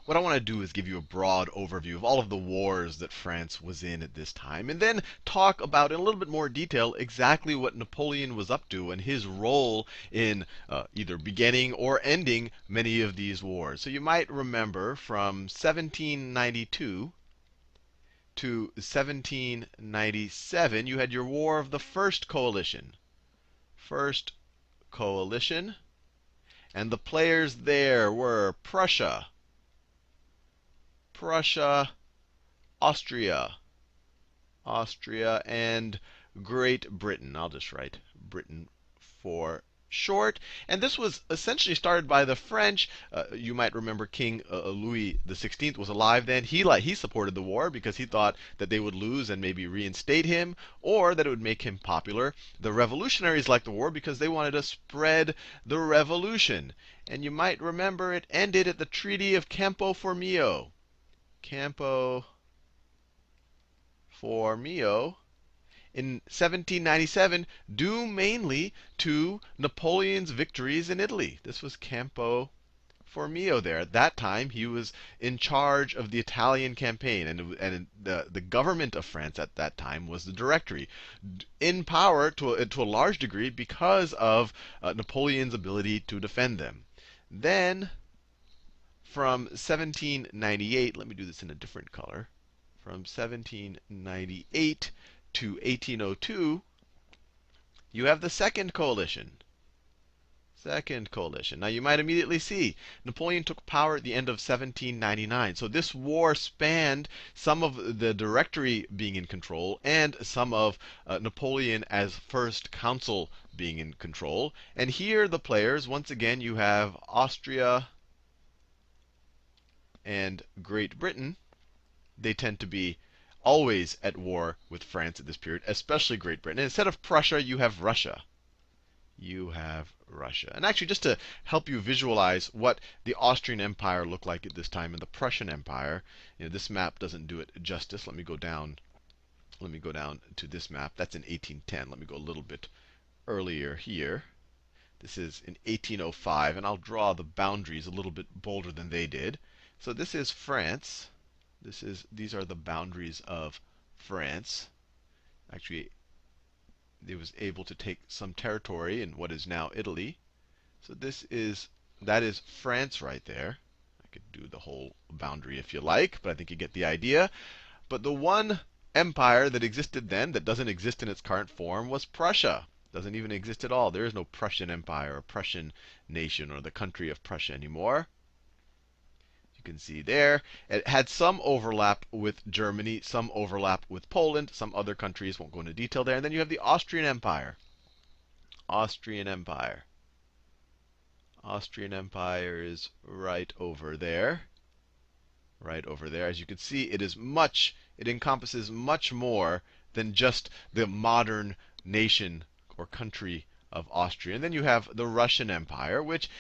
what I want to do is give you a broad overview of all of the wars that France was in at this time, and then talk about in a little bit more detail exactly what Napoleon was up to and his role in either beginning or ending many of these wars. So you might remember from 1792 to 1797, you had your War of the First Coalition. First Coalition. And the players there were Prussia, Austria, and Great Britain. I'll just write Britain for short. And this was essentially started by the French. You might remember King Louis XVI was alive then. He supported the war because he thought that they would lose and maybe reinstate him, or that it would make him popular. The revolutionaries liked the war because they wanted to spread the revolution. And you might remember it ended at the Treaty of Campo Formio. Campo Formio in 1797, due mainly to Napoleon's victories in Italy. This was Campo Formio there. At that time, he was in charge of the Italian campaign, and the government of France at that time was the Directory, in power to a large degree because of Napoleon's ability to defend them. Then, from 1798, let me do this in a different color. From 1798 to 1802, you have the Second Coalition. Second Coalition. Now you might immediately see Napoleon took power at the end of 1799. So this war spanned some of the Directory being in control and some of Napoleon as First Consul being in control. And here the players, once again, you have Austria and Great Britain. They tend to be always at war with France at this period, especially Great Britain. And instead of Prussia, you have Russia. You have Russia. And actually, just to help you visualize what the Austrian Empire looked like at this time and the Prussian Empire, this map doesn't do it justice. Let me go down to this map. That's in 1810. Let me go a little bit earlier here. This is in 1805, and I'll draw the boundaries a little bit bolder than they did. So this is France. These are the boundaries of France. Actually, they was able to take some territory in what is now Italy. So that is France right there. I could do the whole boundary if you like, but I think you get the idea. But the one empire that existed then that doesn't exist in its current form was Prussia. Doesn't even exist at all. There is no Prussian Empire or Prussian nation or the country of Prussia anymore. You can see there, it had some overlap with Germany, some overlap with Poland, some other countries, won't go into detail there. And then you have the Austrian Empire. Austrian Empire. Austrian Empire is right over there. Right over there. As you can see, it encompasses much more than just the modern nation or country of Austria. And then you have the Russian Empire, which,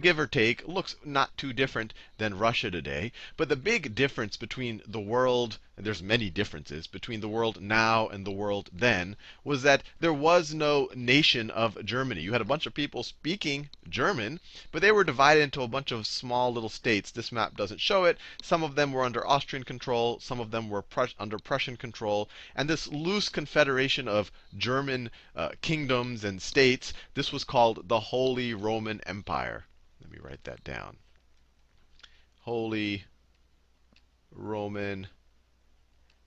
give or take, looks not too different than Russia today. But the big difference between the world, and there's many differences, between the world now and the world then, was that there was no nation of Germany. You had a bunch of people speaking German, but they were divided into a bunch of small little states. This map doesn't show it. Some of them were under Austrian control. Some of them were under Prussian control. And this loose confederation of German kingdoms and states, this was called the Holy Roman Empire. Let me write that down. Holy Roman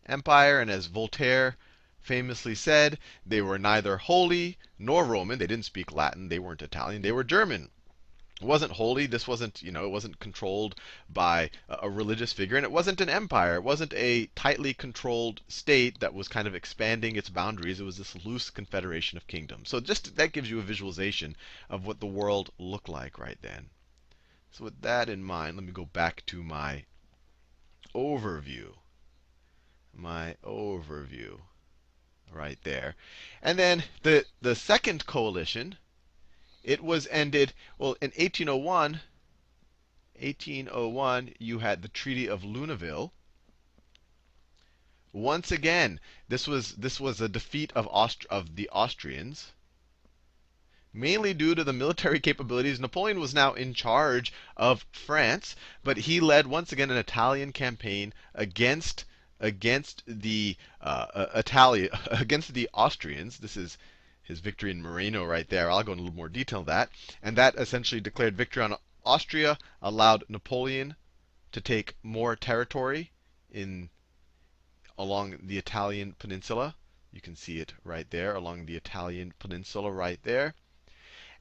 Empire. And as Voltaire famously said, they were neither holy nor Roman. They didn't speak Latin. They weren't Italian. They were German. It wasn't holy. This wasn't, it wasn't controlled by a religious figure. And it wasn't an empire. It wasn't a tightly controlled state that was kind of expanding its boundaries. It was this loose confederation of kingdoms. So just that gives you a visualization of what the world looked like right then. So with that in mind, let me go back to my overview. My overview right there. And then the second coalition, it was ended, well, in 1801. 1801, you had the Treaty of Luneville. Once again, this was a defeat of the Austrians. mainly due to the military capabilities. Napoleon was now in charge of France, but he led once again an Italian campaign against the against the Austrians. This is his victory in Moreno right there. I'll go into a little more detail on that. And that essentially declared victory on Austria, allowed Napoleon to take more territory in along the Italian peninsula. You can see it right there along the Italian peninsula right there.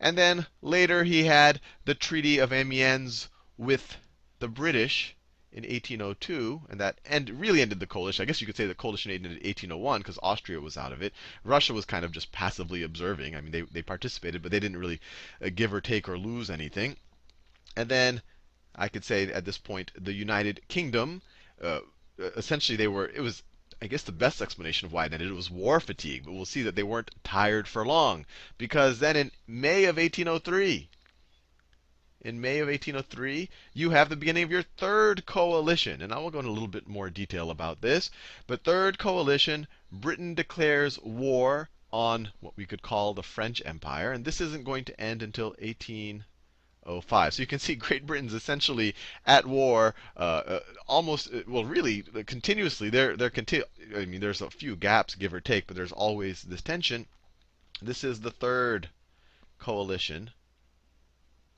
And then later he had the Treaty of Amiens with the British in 1802, and that really ended the coalition. I guess you could say the coalition ended in 1801 because Austria was out of it. Russia was kind of just passively observing. I mean, they participated, but they didn't really give or take or lose anything. And then I could say at this point the United Kingdom, essentially it was, I guess the best explanation of why it ended, it was war fatigue. But we'll see that they weren't tired for long, because then in May of 1803, you have the beginning of your third coalition. And I will go into a little bit more detail about this. But third coalition, Britain declares war on what we could call the French Empire. And this isn't going to end until 1805. So you can see Great Britain's essentially at war, almost, well, really continuously. I mean, there's a few gaps, give or take, but there's always this tension. This is the third coalition.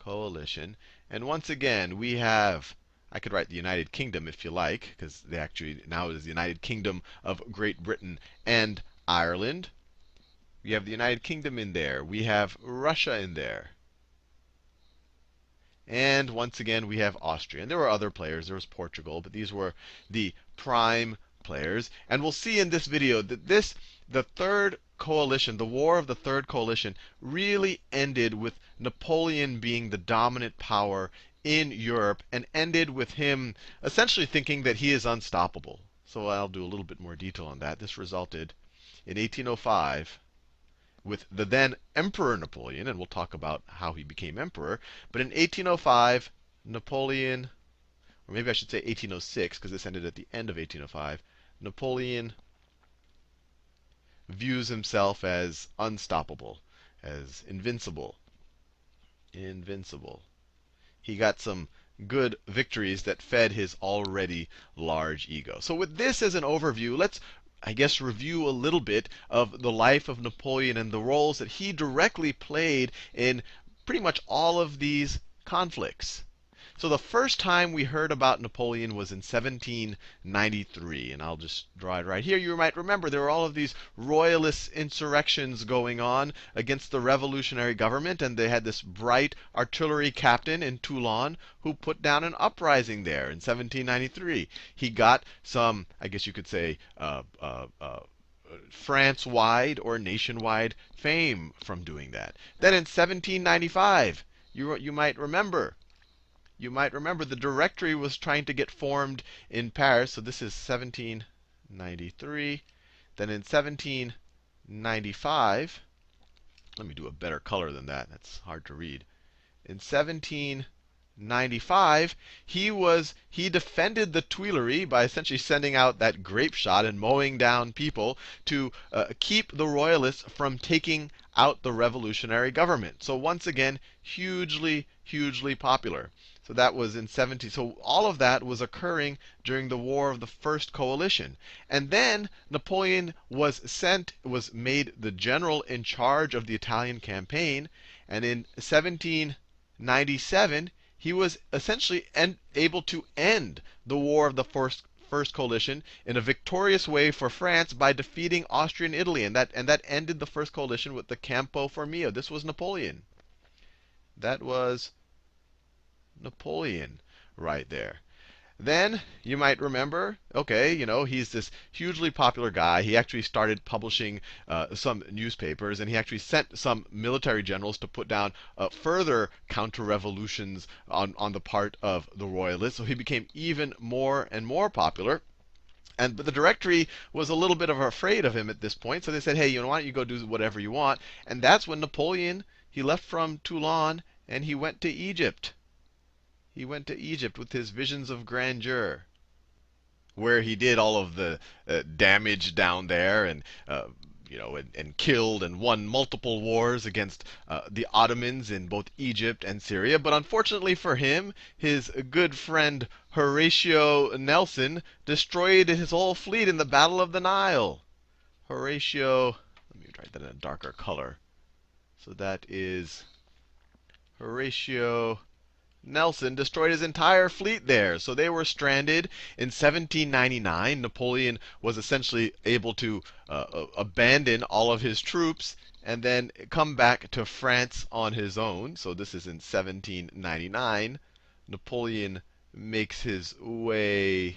And once again, we have, I could write the United Kingdom if you like, because they actually, now it is the United Kingdom of Great Britain and Ireland. We have the United Kingdom in there. We have Russia in there. And once again, we have Austria. And there were other players. There was Portugal, but these were the prime players. And we'll see in this video that the third coalition, the war of the third coalition, really ended with Napoleon being the dominant power in Europe, and ended with him essentially thinking that he is unstoppable. So I'll do a little bit more detail on that. This resulted in 1805 with the then Emperor Napoleon, and we'll talk about how he became emperor. But in 1805, Napoleon, or maybe I should say 1806, because this ended at the end of 1805, Napoleon views himself as unstoppable, as invincible. He got some good victories that fed his already large ego. So with this as an overview, let's, I guess, review a little bit of the life of Napoleon and the roles that he directly played in pretty much all of these conflicts. So the first time we heard about Napoleon was in 1793. And I'll just draw it right here. You might remember there were all of these royalist insurrections going on against the revolutionary government. And they had this bright artillery captain in Toulon who put down an uprising there in 1793. He got some, I guess you could say, France-wide or nationwide fame from doing that. Then in 1795, you might remember the Directory was trying to get formed in Paris. So this is 1793. Then in 1795, let me do a better color than that. That's hard to read. In 1795, he defended the Tuileries by essentially sending out that grape shot and mowing down people to keep the royalists from taking out the revolutionary government. So once again, hugely popular. So that was in 17. So all of that was occurring during the War of the First Coalition. And then Napoleon was made the general in charge of the Italian campaign. And in 1797, he was essentially able to end the War of the First Coalition in a victorious way for France by defeating Austria and Italy. And that ended the First Coalition with the Campo Formio. This was Napoleon. That was Napoleon right there. Then you might remember, okay, he's this hugely popular guy. He actually started publishing some newspapers, and he actually sent some military generals to put down further counter-revolutions on the part of the royalists. So he became even more and more popular. But the Directory was a little bit afraid of him at this point. So they said, hey, why don't you go do whatever you want? And that's when Napoleon, he left from Toulon, and he went to Egypt. He went to Egypt with his visions of grandeur, where he did all of the damage down there, and and killed and won multiple wars against the Ottomans in both Egypt and Syria. But unfortunately for him, his good friend Horatio Nelson destroyed his whole fleet in the Battle of the Nile. Horatio, let me write that in a darker color. So that is Horatio Nelson destroyed his entire fleet there. So they were stranded. In 1799, Napoleon was essentially able to abandon all of his troops and then come back to France on his own. So this is in 1799. Napoleon makes his way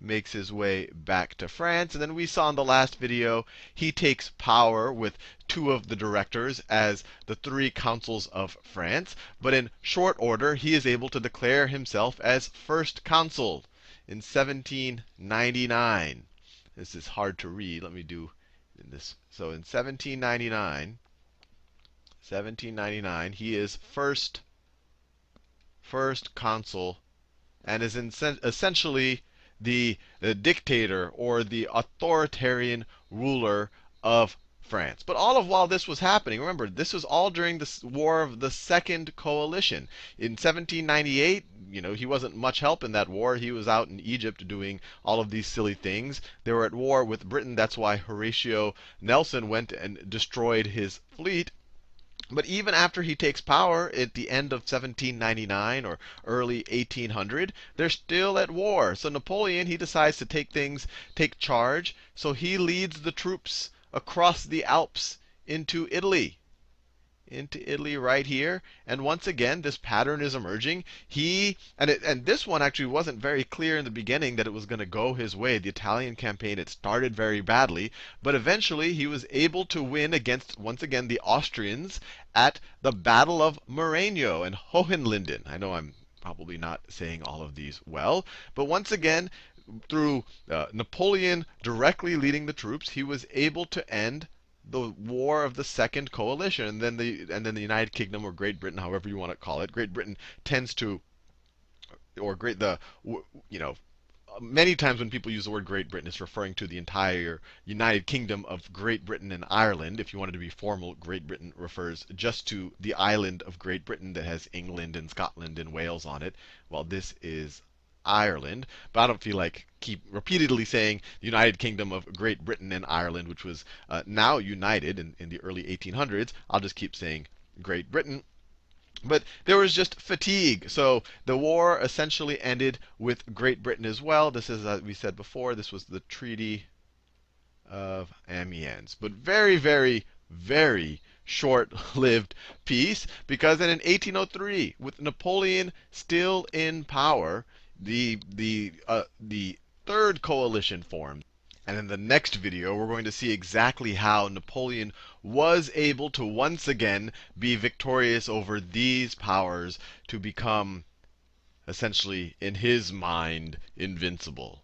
back to France. And then we saw in the last video, he takes power with two of the directors as the three consuls of France. But in short order, he is able to declare himself as first consul in 1799. This is hard to read. Let me do this. So in 1799, he is first consul and is essentially the dictator or the authoritarian ruler of France. But all of while this was happening, remember, this was all during the War of the Second Coalition. In 1798, he wasn't much help in that war. He was out in Egypt doing all of these silly things. They were at war with Britain. That's why Horatio Nelson went and destroyed his fleet. But even after he takes power at the end of 1799 or early 1800, they're still at war. So Napoleon, he decides to take charge. So he leads the troops across the Alps into Italy. Right here. And once again, this pattern is emerging. And this one actually wasn't very clear in the beginning that it was going to go his way. The Italian campaign, it started very badly. But eventually, he was able to win against, once again, the Austrians at the Battle of Marengo and Hohenlinden. I know I'm probably not saying all of these well. But once again, through Napoleon directly leading the troops, he was able to end the War of the Second Coalition, and then the United Kingdom or Great Britain, however you want to call it. Great Britain tends to, many times when people use the word Great Britain, it's referring to the entire United Kingdom of Great Britain and Ireland. If you wanted to be formal, Great Britain refers just to the island of Great Britain that has England and Scotland and Wales on it, while this is Ireland. But I don't feel like keep repeatedly saying the United Kingdom of Great Britain and Ireland, which was now united in the early 1800s. I'll just keep saying Great Britain. But there was just fatigue. So the war essentially ended with Great Britain as well. This is, as we said before, this was the Treaty of Amiens. But very, very, very short-lived peace, because then in 1803, with Napoleon still in power, the third coalition formed. And in the next video, we're going to see exactly how Napoleon was able to once again be victorious over these powers to become, essentially, in his mind, invincible.